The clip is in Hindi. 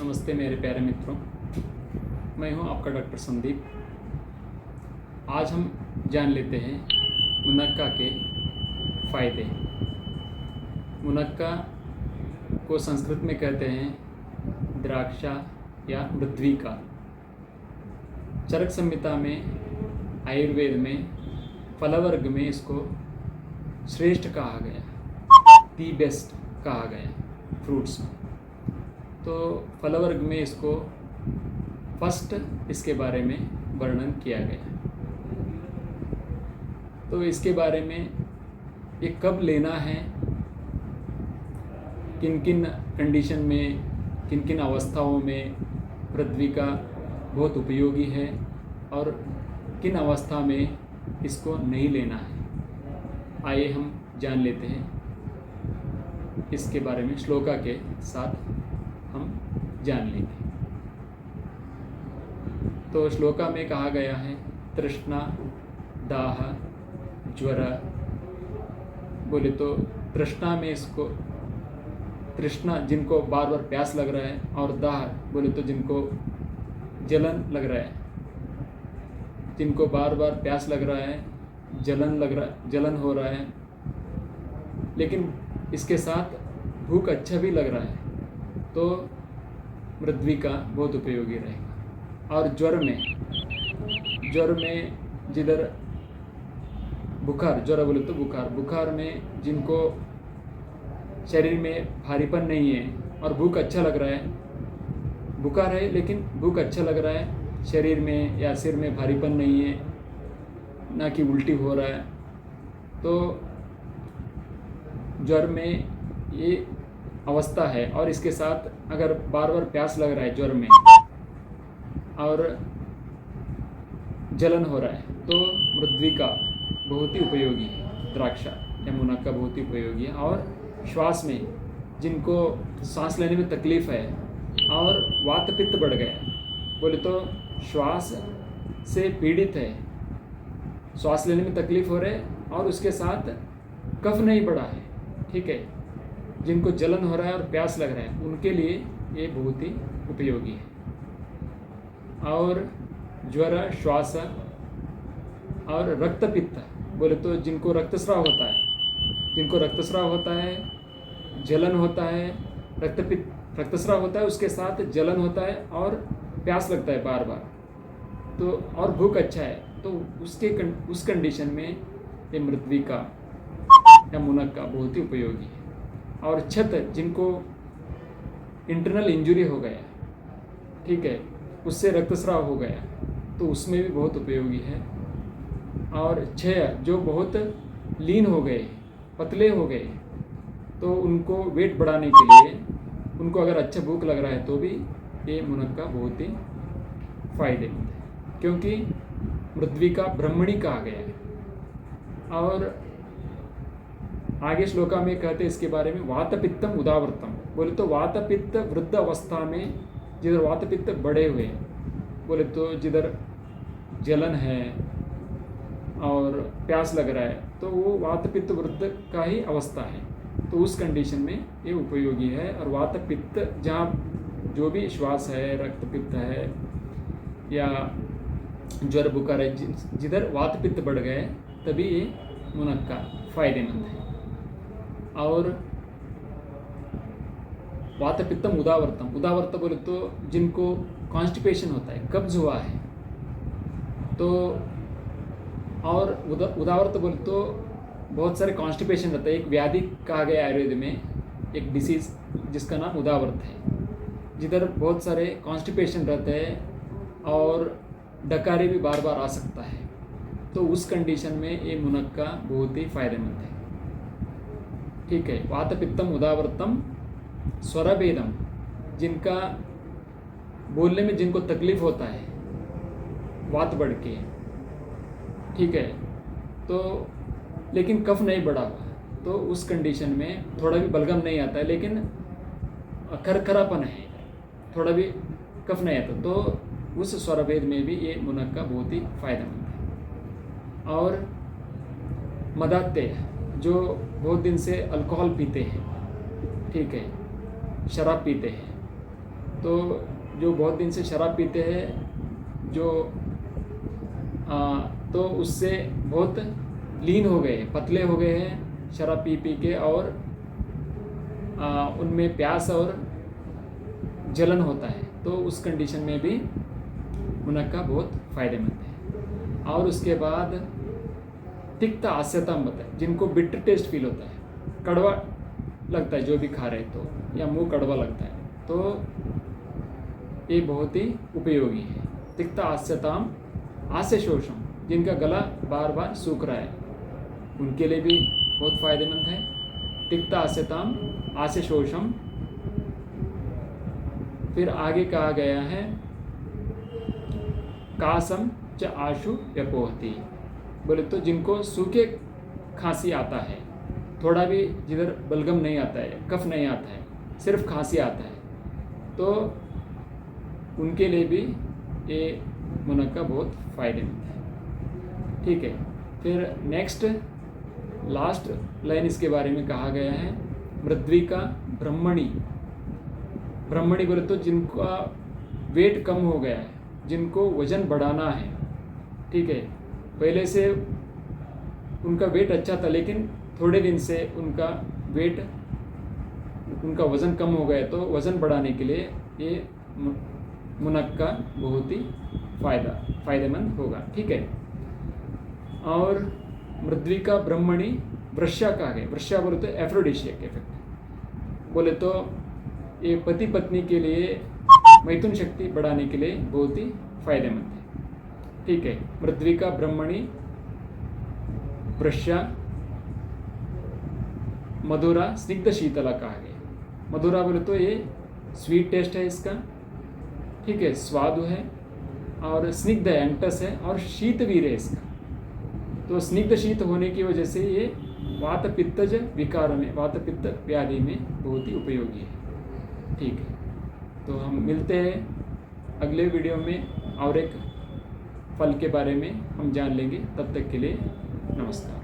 नमस्ते मेरे प्यारे मित्रों, मैं हूं आपका डॉक्टर संदीप। आज हम जान लेते हैं मुनक्का के फ़ायदे। मुनक्का को संस्कृत में कहते हैं द्राक्षा या मृद्विका। चरक संहिता में, आयुर्वेद में, फलवर्ग में इसको श्रेष्ठ कहा गया, दी बेस्ट कहा गया फ्रूट्स में। तो फलवर्ग में इसको फर्स्ट इसके बारे में वर्णन किया गया। तो इसके बारे में ये कब लेना है, किन किन कंडीशन में, किन किन अवस्थाओं में पृथ्वी का बहुत उपयोगी है और किन अवस्था में इसको नहीं लेना है, आइए हम जान लेते हैं। इसके बारे में श्लोका के साथ हम जान लेंगे। तो श्लोका में कहा गया है तृष्णा, दाह, ज्वर। बोले तो तृष्णा में इसको, तृष्णा जिनको बार बार प्यास लग रहा है, और दाह बोले तो जिनको जलन लग रहा है, जिनको बार बार प्यास लग रहा है, जलन हो रहा है, लेकिन इसके साथ भूख अच्छा भी लग रहा है, तो मृद्विका बहुत उपयोगी रहेगा। और ज्वर में जिधर बुखार, ज्वर बोले तो बुखार में जिनको शरीर में भारीपन नहीं है और भूख अच्छा लग रहा है, बुखार है लेकिन भूख अच्छा लग रहा है, शरीर में या सिर में भारीपन नहीं है, ना कि उल्टी हो रहा है, तो ज्वर में ये अवस्था है। और इसके साथ अगर बार बार प्यास लग रहा है ज्वर में और जलन हो रहा है, तो मृद्विका बहुत ही उपयोगी है, द्राक्षा या मुनक्का बहुत ही उपयोगी है। और श्वास में जिनको सांस लेने में तकलीफ है और वात पित्त बढ़ गया, बोले तो श्वास से पीड़ित है, श्वास लेने में तकलीफ हो रहा है और उसके साथ कफ नहीं बढ़ा है, ठीक है, जिनको जलन हो रहा है और प्यास लग रहा है, उनके लिए ये बहुत ही उपयोगी है। और ज्वर, श्वास और रक्तपित्त, बोले तो जिनको रक्तस्राव होता है, जलन होता है, रक्तस्राव होता है, उसके साथ जलन होता है और प्यास लगता है बार बार, तो और भूख अच्छा है, तो उस कंडीशन में ये मृद्विका या मुनक्का बहुत ही उपयोगी है। और छत, जिनको इंटरनल इंजरी हो गया, ठीक है, उससे रक्तस्राव हो गया, तो उसमें भी बहुत उपयोगी है। और क्षय, जो बहुत लीन हो गए, पतले हो गए, तो उनको वेट बढ़ाने के लिए, उनको अगर अच्छा भूख लग रहा है तो भी ये मुनक्का बहुत ही फायदेमंद है, क्योंकि मृद्विका ब्रह्मणी कहा गया है। और आगे श्लोका में कहते हैं इसके बारे में वातपित्तम उदावर्तम, बोले तो वातपित्त वृद्ध अवस्था में जिधर वातपित्त बढ़े हुए, बोले तो जिधर जलन है और प्यास लग रहा है, तो वो वातपित्त वृद्ध का ही अवस्था है, तो उस कंडीशन में ये उपयोगी है। और वातपित्त जहाँ जो भी श्वास है, रक्तपित्त है या ज्वर बुखार है, जिधर वातपित्त बढ़ गए, तभी ये मुनक्का फायदेमंद है। और वातपित्तम उदावर्त बोले तो जिनको कॉन्स्टिपेशन होता है, कब्ज हुआ है, तो और उदावर्त बोले तो बहुत सारे कॉन्स्टिपेशन रहता है, एक व्याधि कहा गया आयुर्वेद में, एक डिसीज जिसका नाम उदावर्त है, जिधर बहुत सारे कॉन्स्टिपेशन रहते हैं और डकारी भी बार बार आ सकता है, तो उस कंडीशन में ये मुनक्का बहुत ही फायदेमंद है, ठीक है। वातपित्तम उदावर्तम स्वरभेदम, जिनका बोलने में जिनको तकलीफ होता है वात बढ़ के, ठीक है, तो लेकिन कफ नहीं बढ़ा हुआ, तो उस कंडीशन में थोड़ा भी बलगम नहीं आता है, लेकिन खरखरापन है, थोड़ा भी कफ नहीं आता, तो उस स्वरभेद में भी ये मुनक्का बहुत ही फायदेमंद है। और मदात्य, जो बहुत दिन से अल्कोहल पीते हैं, ठीक है, शराब पीते हैं, तो जो बहुत दिन से शराब पीते हैं जो तो उससे बहुत लीन हो गए, पतले हो गए हैं शराब पी पी के, और उनमें प्यास और जलन होता है, तो उस कंडीशन में भी मुनक्का बहुत फ़ायदेमंद है। और उसके बाद तिक्त आस्यताम होता है, जिनको बिटर टेस्ट फील होता है, कड़वा लगता है जो भी खा रहे तो, या मुंह कड़वा लगता है, तो ये बहुत ही उपयोगी है। तिक्त आस्यताम आस्य शोषम, जिनका गला बार बार सूख रहा है उनके लिए भी बहुत फ़ायदेमंद है। तिक्त आस्यताम आस्य शोषम। फिर आगे कहा गया है कासम च आशु व्यपोहति, बोले तो जिनको सूखे खांसी आता है, थोड़ा भी जिधर बलगम नहीं आता है, कफ नहीं आता है, सिर्फ खांसी आता है, तो उनके लिए भी ये मुनक्का बहुत फ़ायदेमंद है। ठीक है। फिर नेक्स्ट लास्ट लाइन इसके बारे में कहा गया है मृद्विका ब्रह्मणी। ब्रह्मणी बोले तो जिनका वेट कम हो गया है, जिनको वज़न बढ़ाना है, ठीक है, पहले से उनका वेट अच्छा था लेकिन थोड़े दिन से उनका वज़न कम हो गया, तो वज़न बढ़ाने के लिए ये मुनक्का बहुत ही फ़ायदेमंद होगा। ठीक है। और मृद्विका ब्रह्मणी वृष्या कहा गया। वृष्या बोले तो एफ्रोडिशियक इफेक्ट, बोले तो ये पति पत्नी के लिए मैथुन शक्ति बढ़ाने के लिए बहुत ही फ़ायदेमंद है। ठीक है। मृद्विका ब्रह्मणी वृष्या मधुरा स्निग्ध शीतला कहा गया। मधुरा बोले तो ये स्वीट टेस्ट है इसका, ठीक है, स्वाद है, और स्निग्ध है, एंटस है, और शीतवीर है इसका। तो स्निग्ध शीत होने की वजह से ये वात पित्तज विकार में, वात पित्त व्याधि में बहुत ही उपयोगी है। ठीक है। तो हम मिलते हैं अगले वीडियो में और एक फल के बारे में हम जान लेंगे। तब तक के लिए नमस्कार।